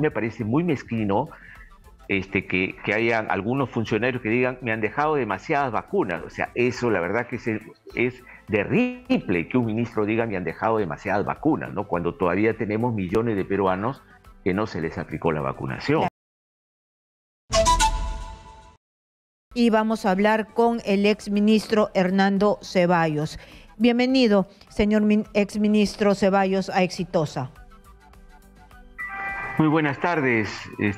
sí me parece muy mezquino que hayan algunos funcionarios que digan me han dejado demasiadas vacunas. O sea, eso la verdad que es terrible que un ministro diga me han dejado demasiadas vacunas, ¿no? Cuando todavía tenemos millones de peruanos que no se les aplicó la vacunación. Y vamos a hablar con el exministro Hernando Ceballos. Bienvenido, señor exministro Ceballos, a Exitosa. Muy buenas tardes,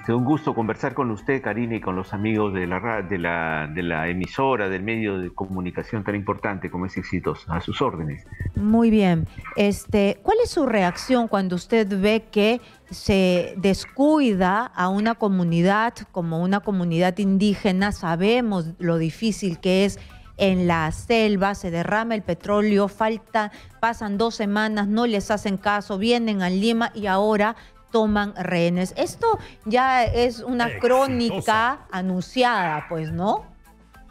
un gusto conversar con usted, Karina, y con los amigos de la emisora, del medio de comunicación tan importante como es Exitosa. A sus órdenes. Muy bien. ¿Cuál es su reacción cuando usted ve que se descuida a una comunidad como una comunidad indígena? Sabemos lo difícil que es en la selva, se derrama el petróleo, pasan 2 semanas, no les hacen caso, vienen a Lima y ahora toman rehenes. Esto ya es una crónica anunciada, pues, ¿no?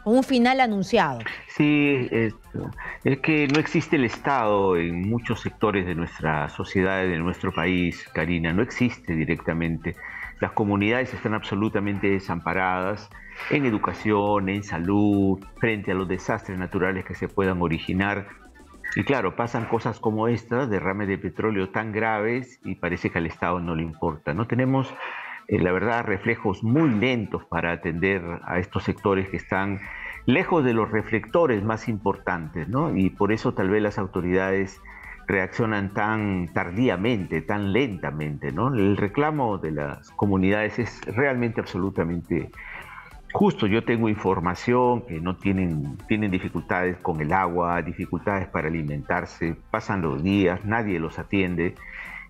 Un final anunciado. Sí, es que no existe el Estado en muchos sectores de nuestra sociedad, de nuestro país, Karina, no existe directamente. Las comunidades están absolutamente desamparadas en educación, en salud, frente a los desastres naturales que se puedan originar. Y claro, pasan cosas como esta, derrames de petróleo tan graves y parece que al Estado no le importa. No tenemos, la verdad, reflejos muy lentos para atender a estos sectores que están lejos de los reflectores más importantes, ¿no? Y por eso tal vez las autoridades reaccionan tan tardíamente, tan lentamente, ¿no? El reclamo de las comunidades es realmente absolutamente justo. Yo tengo información que no tienen dificultades con el agua, dificultades para alimentarse, pasan los días, nadie los atiende.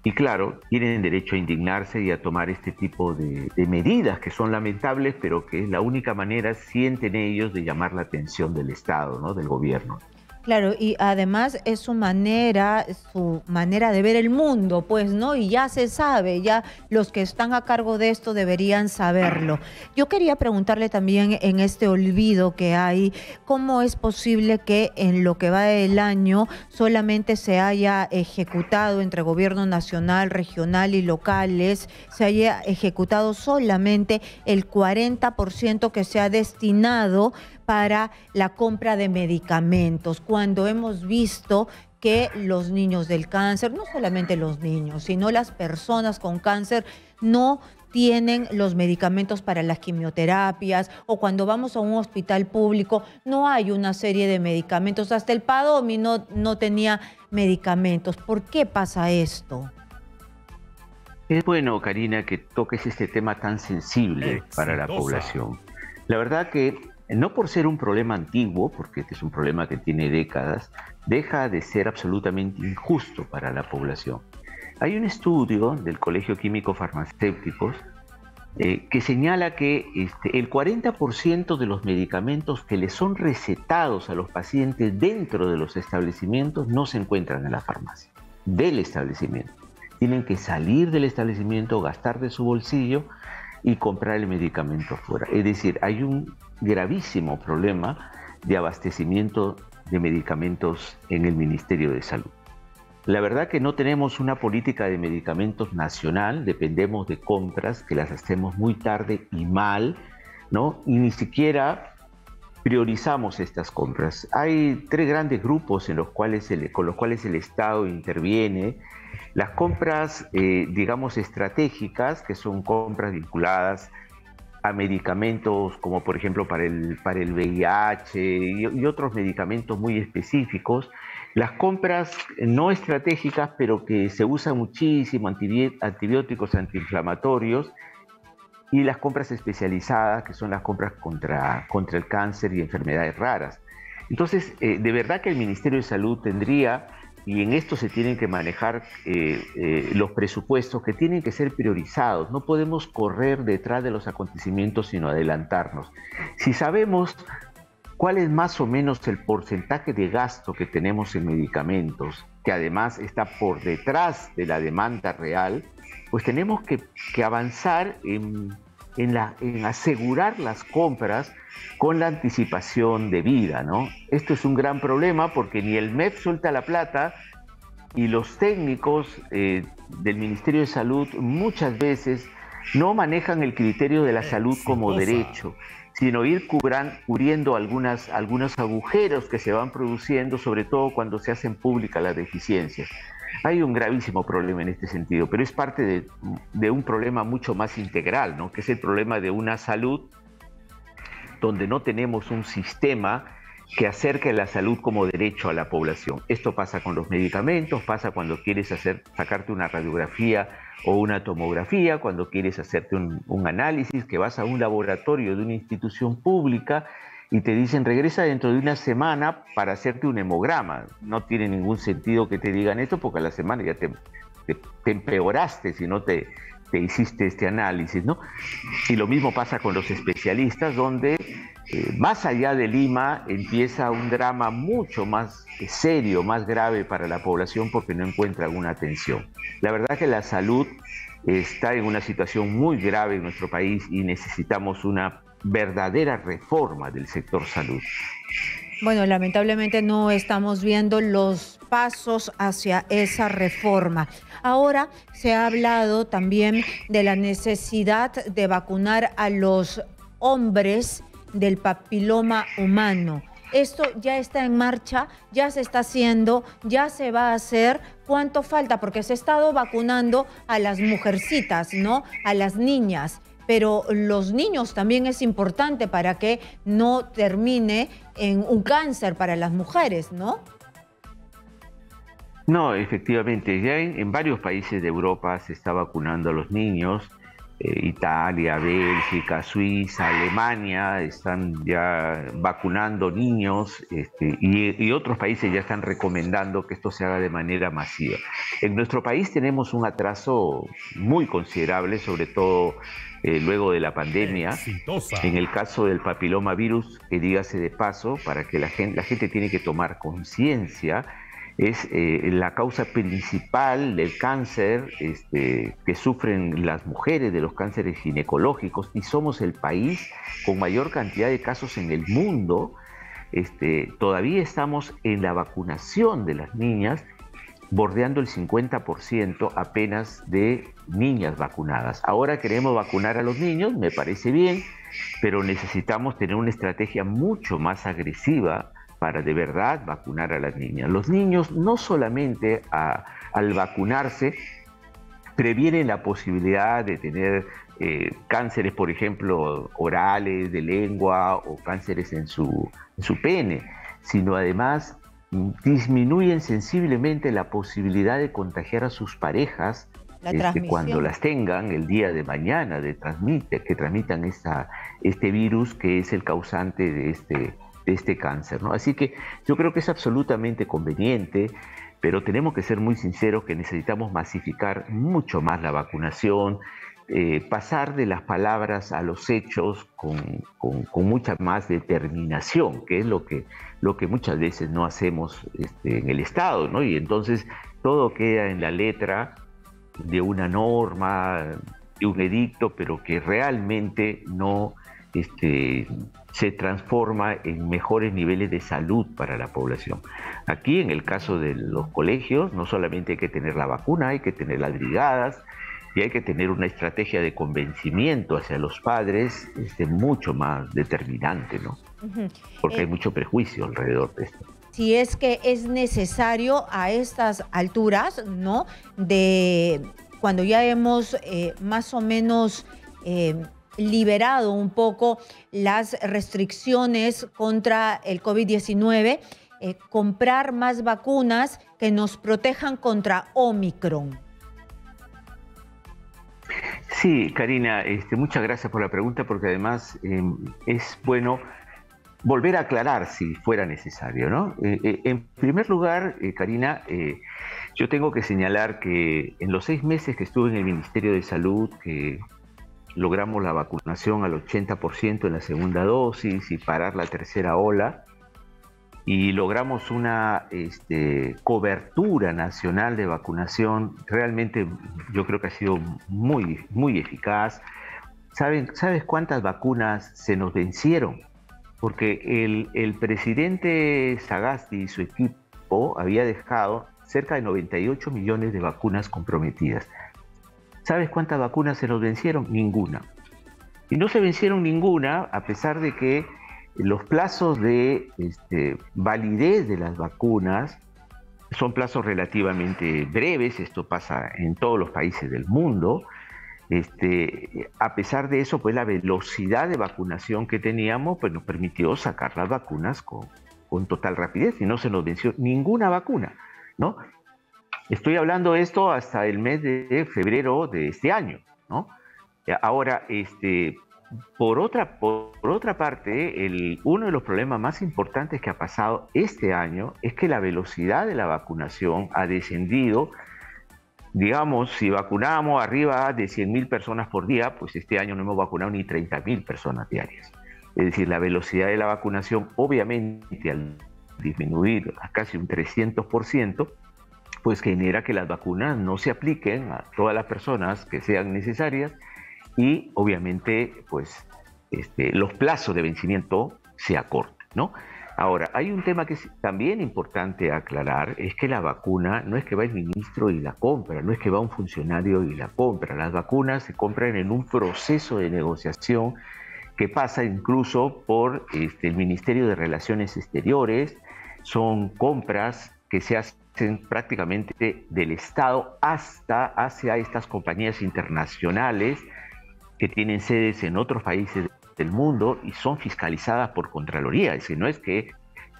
Y claro, tienen derecho a indignarse y a tomar este tipo de medidas que son lamentables, pero que es la única manera, sienten ellos, de llamar la atención del Estado, ¿no? Del gobierno. Claro, y además es su manera de ver el mundo, pues, ¿no? Y ya se sabe, ya los que están a cargo de esto deberían saberlo. Yo quería preguntarle también en este olvido que hay, ¿cómo es posible que en lo que va del año solamente se haya ejecutado entre gobierno nacional, regional y locales, se haya ejecutado solamente el 40% que se ha destinado para la compra de medicamentos, cuando hemos visto que los niños del cáncer, no solamente los niños, sino las personas con cáncer, no tienen los medicamentos para las quimioterapias, o cuando vamos a un hospital público no hay una serie de medicamentos, hasta el Padomi no tenía medicamentos. ¿Por qué pasa esto? Es bueno, Karina, que toques este tema tan sensible para la población. La verdad que no por ser un problema antiguo, porque este es un problema que tiene décadas, deja de ser absolutamente injusto para la población. Hay un estudio del Colegio Químico Farmacéuticos que señala que el 40% de los medicamentos que les son recetados a los pacientes dentro de los establecimientos no se encuentran en la farmacia, del establecimiento. Tienen que salir del establecimiento, gastar de su bolsillo y comprar el medicamento fuera. Es decir, hay un gravísimo problema de abastecimiento de medicamentos en el Ministerio de Salud. La verdad que no tenemos una política de medicamentos nacional, dependemos de compras que las hacemos muy tarde y mal, ¿no? Y ni siquiera priorizamos estas compras. Hay 3 grandes grupos con los cuales el Estado interviene. Las compras, digamos, estratégicas, que son compras vinculadas a medicamentos como por ejemplo para el VIH y otros medicamentos muy específicos. Las compras no estratégicas, pero que se usan muchísimo, antibióticos antiinflamatorios, y las compras especializadas, que son las compras contra el cáncer y enfermedades raras. Entonces, de verdad que el Ministerio de Salud tendría, y en esto se tienen que manejar los presupuestos que tienen que ser priorizados. No podemos correr detrás de los acontecimientos, sino adelantarnos. Si sabemos cuál es más o menos el porcentaje de gasto que tenemos en medicamentos, que además está por detrás de la demanda real, pues tenemos que avanzar en asegurar las compras con la anticipación debida, ¿no? Esto es un gran problema porque ni el MEF suelta la plata y los técnicos del Ministerio de Salud muchas veces no manejan el criterio de la salud como derecho, sino ir cubriendo algunos agujeros que se van produciendo, sobre todo cuando se hacen públicas las deficiencias. Hay un gravísimo problema en este sentido, pero es parte de un problema mucho más integral, ¿no? Que es el problema de una salud donde no tenemos un sistema que acerque la salud como derecho a la población. Esto pasa con los medicamentos, pasa cuando quieres sacarte una radiografía o una tomografía, cuando quieres hacerte un análisis, que vas a un laboratorio de una institución pública y te dicen regresa dentro de una semana para hacerte un hemograma. No tiene ningún sentido que te digan esto porque a la semana ya te empeoraste si no te hiciste este análisis, ¿no? Y lo mismo pasa con los especialistas, donde más allá de Lima empieza un drama mucho más serio, más grave para la población porque no encuentra alguna atención. La verdad que la salud está en una situación muy grave en nuestro país y necesitamos una verdadera reforma del sector salud. Bueno, lamentablemente no estamos viendo los pasos hacia esa reforma. Ahora se ha hablado también de la necesidad de vacunar a los hombres del papiloma humano. Esto ya está en marcha, ya se está haciendo, ya se va a hacer. ¿Cuánto falta? Porque se ha estado vacunando a las mujercitas, ¿no? A las niñas. Pero los niños también es importante para que no termine en un cáncer para las mujeres, ¿no? No, efectivamente, ya en varios países de Europa se está vacunando a los niños. Italia, Bélgica, Suiza, Alemania están ya vacunando niños y otros países ya están recomendando que esto se haga de manera masiva. En nuestro país tenemos un atraso muy considerable, sobre todo luego de la pandemia. En el caso del papilomavirus, que dígase de paso, para que la gente tiene que tomar conciencia, es la causa principal del cáncer que sufren las mujeres, de los cánceres ginecológicos, y somos el país con mayor cantidad de casos en el mundo. Todavía estamos en la vacunación de las niñas, bordeando el 50% apenas de niñas vacunadas. Ahora queremos vacunar a los niños, me parece bien, pero necesitamos tener una estrategia mucho más agresiva para de verdad vacunar a las niñas. Los niños no solamente al vacunarse previenen la posibilidad de tener cánceres, por ejemplo, orales, de lengua o cánceres en su pene, sino además disminuyen sensiblemente la posibilidad de contagiar a sus parejas cuando las tengan el día de mañana, que transmitan este virus que es el causante de este cáncer, ¿no? Así que yo creo que es absolutamente conveniente, pero tenemos que ser muy sinceros que necesitamos masificar mucho más la vacunación, pasar de las palabras a los hechos con mucha más determinación, que es lo que muchas veces no hacemos en el Estado, ¿no? Y entonces todo queda en la letra de una norma, de un edicto, pero que realmente no se transforma en mejores niveles de salud para la población. Aquí, en el caso de los colegios, no solamente hay que tener la vacuna, hay que tener las brigadas y hay que tener una estrategia de convencimiento hacia los padres mucho más determinante, ¿no? Porque hay mucho prejuicio alrededor de esto. Si es que es necesario a estas alturas, ¿no? De cuando ya hemos más o menos liberado un poco las restricciones contra el COVID-19, comprar más vacunas que nos protejan contra Omicron. Sí, Karina, muchas gracias por la pregunta, porque además es bueno volver a aclarar si fuera necesario, ¿no? En primer lugar, Karina, yo tengo que señalar que en los 6 meses que estuve en el Ministerio de Salud, que logramos la vacunación al 80% en la segunda dosis y parar la tercera ola, y logramos una cobertura nacional de vacunación, realmente yo creo que ha sido muy, muy eficaz. ¿Sabes cuántas vacunas se nos vencieron? Porque el presidente Sagasti y su equipo había dejado cerca de 98 millones de vacunas comprometidas. ¿Sabes cuántas vacunas se nos vencieron? Ninguna. Y no se vencieron ninguna, a pesar de que los plazos de validez de las vacunas son plazos relativamente breves. Esto pasa en todos los países del mundo. A pesar de eso, pues la velocidad de vacunación que teníamos pues nos permitió sacar las vacunas con total rapidez y no se nos venció ninguna vacuna, ¿no? Estoy hablando de esto hasta el mes de febrero de este año, ¿no? Ahora, por otra parte, uno de los problemas más importantes que ha pasado este año es que la velocidad de la vacunación ha descendido. Digamos, si vacunamos arriba de 100.000 personas por día, pues este año no hemos vacunado ni 30.000 personas diarias. Es decir, la velocidad de la vacunación, obviamente, al disminuir a casi un 300%, pues genera que las vacunas no se apliquen a todas las personas que sean necesarias y, obviamente, pues los plazos de vencimiento se acortan, ¿no? Ahora, hay un tema que es también importante aclarar, es que la vacuna no es que va el ministro y la compra, no es que va un funcionario y la compra. Las vacunas se compran en un proceso de negociación que pasa incluso por el Ministerio de Relaciones Exteriores. Son compras que se hacen prácticamente del Estado hacia estas compañías internacionales que tienen sedes en otros países del mundo y son fiscalizadas por Contraloría. Es decir, no es que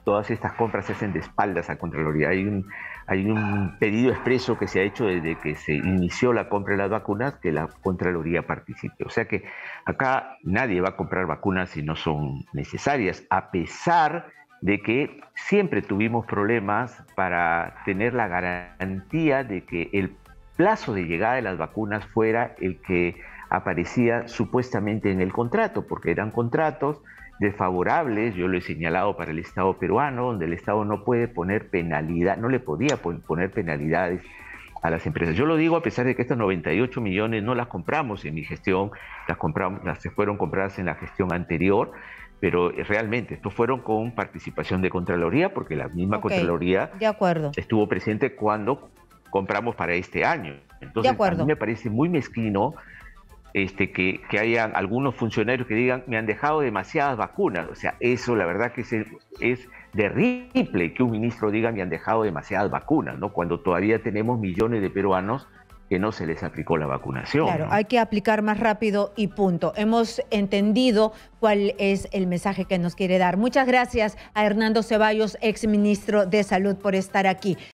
todas estas compras se hacen de espaldas a Contraloría. Hay un pedido expreso que se ha hecho desde que se inició la compra de las vacunas que la Contraloría participe. O sea que acá nadie va a comprar vacunas si no son necesarias, a pesar de que siempre tuvimos problemas para tener la garantía de que el plazo de llegada de las vacunas fuera el que aparecía supuestamente en el contrato, porque eran contratos desfavorables. Yo lo he señalado para el Estado peruano, donde el Estado no puede poner penalidad, no le podía poner penalidades a las empresas. Yo lo digo a pesar de que estos 98 millones no las compramos en mi gestión, las fueron compradas en la gestión anterior, pero realmente estos fueron con participación de Contraloría, porque la misma Contraloría estuvo presente cuando compramos para este año. Entonces, a mí me parece muy mezquino que hayan algunos funcionarios que digan me han dejado demasiadas vacunas. O sea, eso la verdad que es terrible que un ministro diga me han dejado demasiadas vacunas, ¿no? Cuando todavía tenemos millones de peruanos que no se les aplicó la vacunación. Claro, ¿no? Hay que aplicar más rápido y punto. Hemos entendido cuál es el mensaje que nos quiere dar. Muchas gracias a Hernando Ceballos, exministro de Salud, por estar aquí.